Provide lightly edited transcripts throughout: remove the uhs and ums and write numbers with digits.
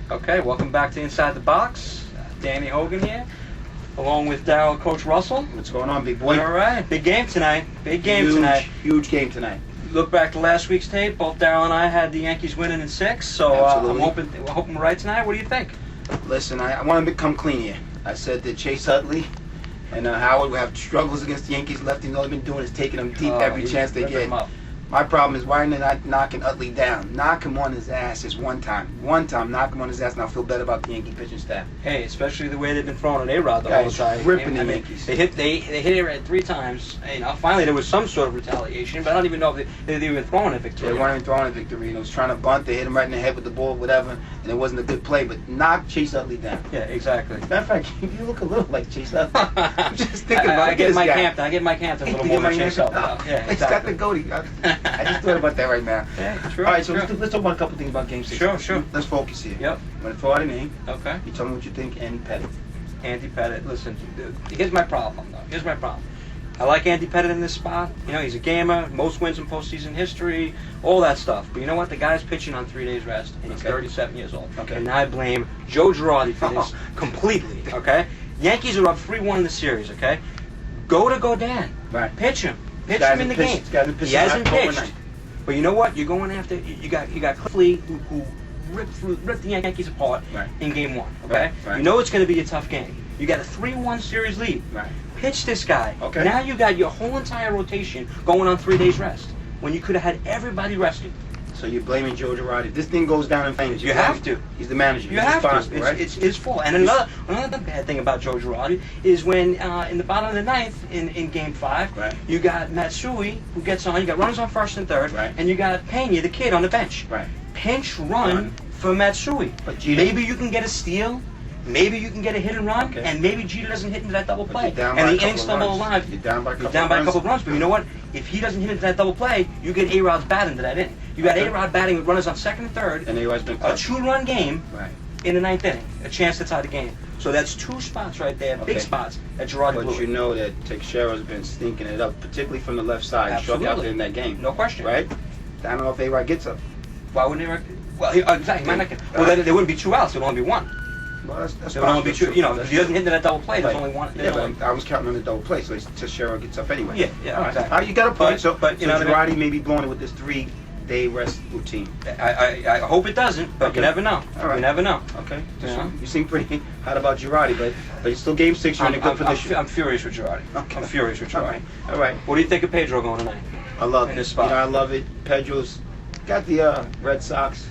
Okay, welcome back to Inside the Box. Danny Hogan here, along with Darryl, Coach Russell. What's going on, big boy? All right, big game tonight. Huge game tonight. Look back to last week's tape. Both Darryl and I had the Yankees winning in 6, so I'm hoping we're right tonight. What do you think? Listen, I want to become clean here. I said that Chase Utley and Howard will have struggles against the Yankees lefty. All they've been doing is taking them deep every chance they get. My problem is, why are they not knocking Utley down? Knock him on his ass just one time. Knock him on his ass, and I'll feel better about the Yankee pitching staff. Hey, especially the way they've been throwing at A-Rod the whole time. Ripping the Yankees. They hit A-Rod 3 times. Finally, there was some sort of retaliation, but I don't even know if they were even throwing a victory. They weren't even throwing a victory. It was trying to bunt. They hit him right in the head with the ball, whatever, and it wasn't a good play. But knock Chase Utley down. Yeah, exactly. Matter of fact, you look a little like Chase Utley. I'm just thinking about I get this Mike guy. Hampton. I get Mike Hampton a little more than Chase Utley. Yeah, exactly. He's got the goatee. I just thought about that right now. Yeah, true. All right, so let's talk about a couple things about Game 6. Sure. Let's focus here. Yep. I'm going to throw out a name. Okay. You tell me what you think, Andy Pettit. Andy Pettit, listen, here's my problem, though. Here's my problem. I like Andy Pettit in this spot. You know, he's a gamer, most wins in postseason history, all that stuff. But you know what? The guy's pitching on 3 days rest, and he's 37 years old. Okay. And I blame Joe Girardi for this completely, okay? Yankees are up 3-1 in the series, okay? Go to Godin. Right. Pitch him. Pitch him in the game. He hasn't pitched. But you know what? You're going after you got Cliff Lee who ripped the Yankees apart in Game 1. Okay, right. You know it's going to be a tough game. You got a 3-1 series lead. Right. Pitch this guy. Okay. Now you got your whole entire rotation going on 3 days rest when you could have had everybody rested. So you're blaming Joe Girardi. If this thing goes down in flames, you have to. He's the manager. You have to. Right? It's his fault. And another bad thing about Joe Girardi is when in the bottom of the ninth in Game 5, you got Matsui who gets on. You got runners on first and third, and you got Pena, the kid, on the bench. Right. Pinch run for Matsui. But maybe you can get a steal. Maybe you can get a hit and run, and maybe Jeter doesn't hit into that double play. And the inning's still alive. You're down by a couple of runs. But you know what? If he doesn't hit into that double play, you get A-Rod's bat into that inning. You got A-Rod batting with runners on second and third. And A-Rod's been a 2-run game in the 9th inning. A chance to tie the game. So that's 2 spots right there, big spots that Girardi blew. But you know that Teixeira's been stinking it up, particularly from the left side. Absolutely. Struck out there in that game. No question. Right? I don't know if A-Rod gets up. Why wouldn't A-Rod? Well, exactly. He might not get. Well, there wouldn't be 2 outs. There would only be 1. Well, that's there would only be 2. You know, if he doesn't hit into that double play, there's only 1. Yeah, but I was counting on the double play, so Teixeira gets up anyway. Yeah, exactly. You got a point. But you know, Girardi may be blowing it with this 3-day rest routine. I hope it doesn't, but you never know. All right. You never know. Okay. You seem pretty hot about Girardi, but it's still Game 6. You're in a good position. I'm furious with Girardi. Okay. I'm furious with Girardi. All right. What do you think of Pedro going tonight? I love in it. This spot. You know, I love it. Pedro's got the Red Sox,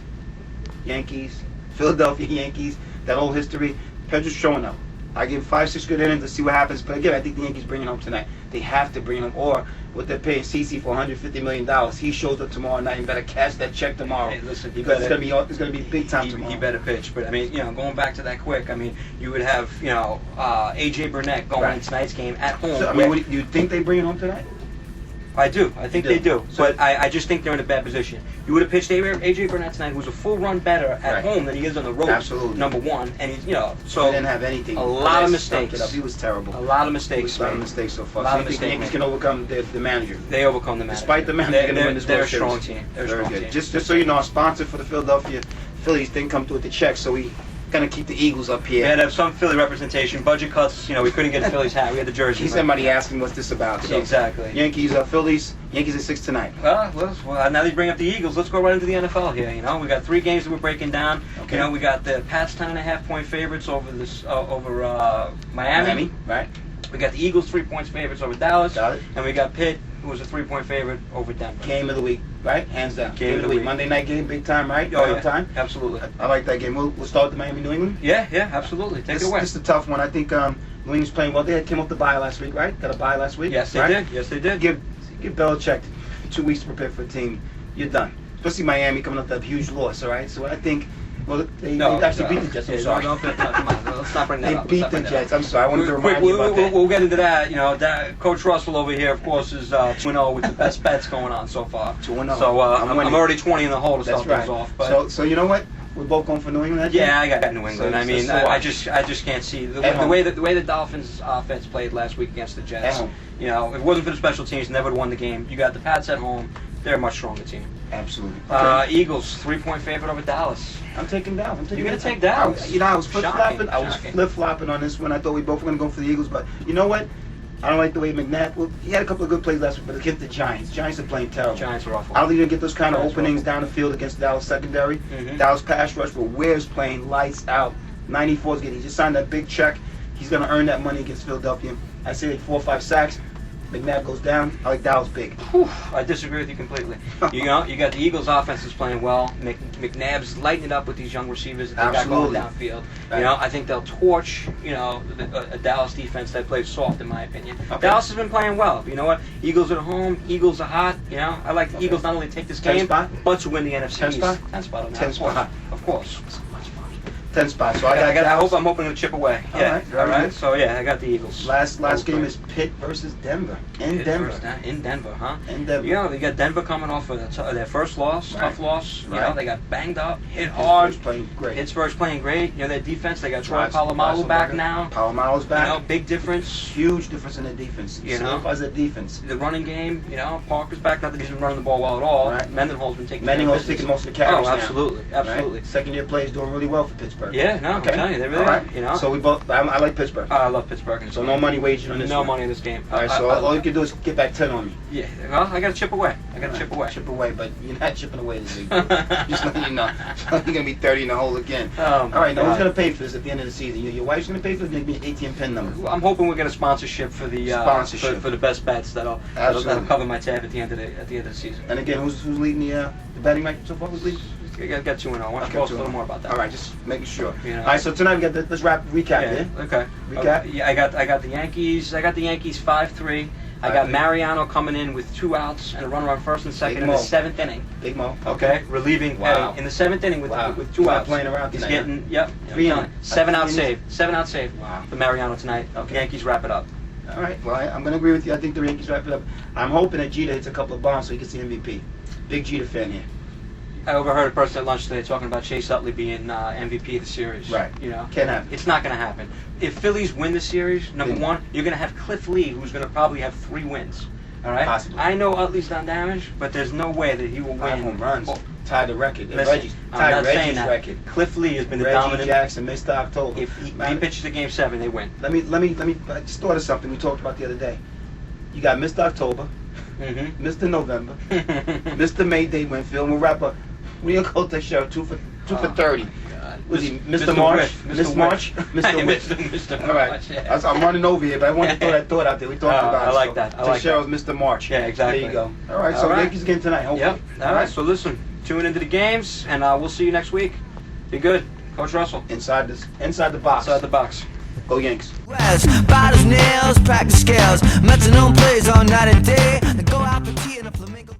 Yankees, Philadelphia Yankees, that whole history. Pedro's showing up. I give 5-6 good innings to see what happens. But again, I think the Yankees bring it home tonight. They have to bring him, or what they're paying CC for $150 million. He shows up tomorrow night. You better cash that check tomorrow. Hey, listen, because it's gonna be big time tomorrow. He better pitch. But I mean, you know, going back to that quick, I mean, you would have AJ Burnett going in tonight's game at home. So, I mean, do you think they bring it home tonight? I do. I think they do. But I just think they're in a bad position. You would have pitched AJ Burnett tonight, who's a full run better at home than he is on the road. Absolutely. Number 1, and he's so he didn't have anything. A lot of mistakes. He was terrible. A lot of mistakes. A lot of mistakes so far. A lot so of mistakes. The Yankees can overcome the manager. They overcome the manager. Despite the manager, they're a strong team. They're a strong team. Just so you know, our sponsor for the Philadelphia Phillies didn't come through with the check, so we gonna keep the Eagles up here. We had to have some Philly representation. Budget cuts, we couldn't get a Phillies hat. We had the jersey. Somebody asking what's this about. So exactly. Yankees, Phillies. Yankees at 6 tonight. Well, now that you bring up the Eagles, let's go right into the NFL here. We got 3 games that we're breaking down. Okay. We got the Pats 10.5-point favorites over Miami. Right. We got the Eagles 3 points favorites over Dallas. Got it. And we got Pitt, who was a 3-point favorite over Denver. Game of the week, right? Hands down. Game of the week. Monday night game, big time, right? Oh, yeah. Time. Absolutely. I like that game. We'll start the Miami New England. Yeah, absolutely. Take it away. This is a tough one. I think New England's playing well. They came off the bye last week, right? Got a bye last week. Yes, they did. Yes, they did. Give Belichick 2 weeks to prepare for a team. You're done. Especially Miami coming off that huge loss. All right. So I think. Well, they actually beat the Jets. I'm sorry. Come on, let's not bring that up. They beat the Jets. I'm sorry. I wanted to remind you about that. We'll get into that. Coach Russell over here, of course, is 2-0 with the best bets going on so far. 2-0. So I'm already 20 in the hole to start things off. But so you know what? We're both going for New England. Yeah, I got New England. I just can't see the way the Dolphins offense played last week against the Jets. If it wasn't for the special teams, never would have won the game. You got the Pats at home. They're a much stronger team. Absolutely. Okay. Eagles 3-point favorite over Dallas. I'm taking Dallas. You're gonna take Dallas? I was flip-flopping. Shocking. Flip-flopping on this one. I thought we both were gonna go for the Eagles, but you know what? I don't like the way McNabb. Well, he had a couple of good plays last week, but against the Giants. Giants are playing terrible. Giants are awful. I don't think you're gonna get those kind of Giants openings down the field against Dallas secondary. Mhm. Dallas pass rush, but Ware's playing lights out. 94 is getting. He just signed that big check. He's gonna earn that money against Philadelphia. I say like 4 or 5 sacks. McNabb goes down. I like Dallas big. Whew, I disagree with you completely. You got the Eagles' offense is playing well. McNabb's lighting it up with these young receivers that they got going downfield. Right. I think they'll torch, a Dallas defense that plays soft, in my opinion. Okay. Dallas has been playing well. You know what? Eagles are at home. Eagles are hot. I like the Eagles not only take this 10 game, spot? but to win the NFC 10 East. spot? 10 spot on that. 10 spot. Of course. 10 spots. So I I'm hoping to chip away. All Yeah. right, very All right. good. So I got the Eagles. Last game is Pitt versus Denver. In Denver, Huh? In Denver. They got Denver coming off of their first loss, Right. tough loss. Right. They got banged up, hit hard. Pittsburgh's playing great. Pittsburgh's playing great. Their defense, they got Troy Lots Polamalu back of now. Polamalu's back. Big difference. Huge difference in the defense. Solidifies the defense. The running game, Parker's back. Not that he's been running the ball well at all. Right. Mendenhall's been taking Mendenhall's taking most of the carries Oh, now. absolutely. Absolutely. Right? Second-year players doing really well for Pittsburgh. Yeah, no, Okay. I'm telling you, they really All are. right. So we both. I like Pittsburgh. I love Pittsburgh. In this So game. no money wagering on this No one. money in this game. All right. So all you can do is get back 10 on me. Yeah, well, I got to chip away. Chip away. Chip away, but you're not chipping away this week. Just letting you know. You're gonna be 30 in the hole again. Oh, all right. Now God. who's gonna pay for this at the end of the season? Your wife's gonna pay for it. It's gonna be an ATM pin number. I'm hoping we'll get a sponsorship for the for the best bets that'll cover my tab at the end of the season. And again, who's leading the betting right so far? Who's leading? I got 2-0. Why don't you Okay, tell us a 2-0. little more about that? All right, just making sure. You know. All right, so tonight we got let's recap. Yeah. Okay. Recap. Yeah, I got the Yankees. I got the Yankees 5-3. I got 5-3. Mariano coming in with 2 outs and a runner on first and second in the 7th inning. Big Mo. Okay, relieving Wow. Petty in the 7th inning with 2 He's not outs. playing around He's tonight, getting 3 I'm telling you, 7 out innings. save. 7 out save Wow. for Mariano tonight. Okay. Yankees wrap it up. All right. Well, I'm going to agree with you. I think the Yankees wrap it up. I'm hoping that Jeter hits a couple of bombs so he gets the MVP. Big Jeter fan here. I overheard a person at lunch today talking about Chase Utley being MVP of the series. Right. Can't happen. It's not going to happen. If Phillies win the series, number one, you're going to have Cliff Lee, who's going to probably have 3 wins. All right. Possibly. I know Utley's done damage, but there's no way that he will 5 win. home runs. Oh, Tied the record. listen, I'm Tied not saying Reggie's that. record. Cliff Lee has been the Reggie dominant. Jackson missed October. If he Man, pitches the game 7, they win. let me. I just thought of something we talked about the other day. You got Mr. October, Mm-hmm. Mr. November, Mr. May Day Winfield. We'll wrap up. We gonna go to show 2 for 30. God. Was he Mr. Mr. March? Whiff. Mr. Mr. March? Whiff. Mr. Whiff. Mr. All right. March, yeah. I'm running over here, but I wanted to throw that thought out there. We talked about it. I like so that. I like Show's Mr. March. Yeah, exactly. There you go. All right. All So right. Yankees again tonight. Hopefully. Yep. All right. So listen, tune into the games, and we'll see you next week. Be good, Coach Russell. Inside the box. Inside the box. Go Yanks. Bottles, nails, practice scales. Metronome plays all night and day. Go out for tea in a flamingo.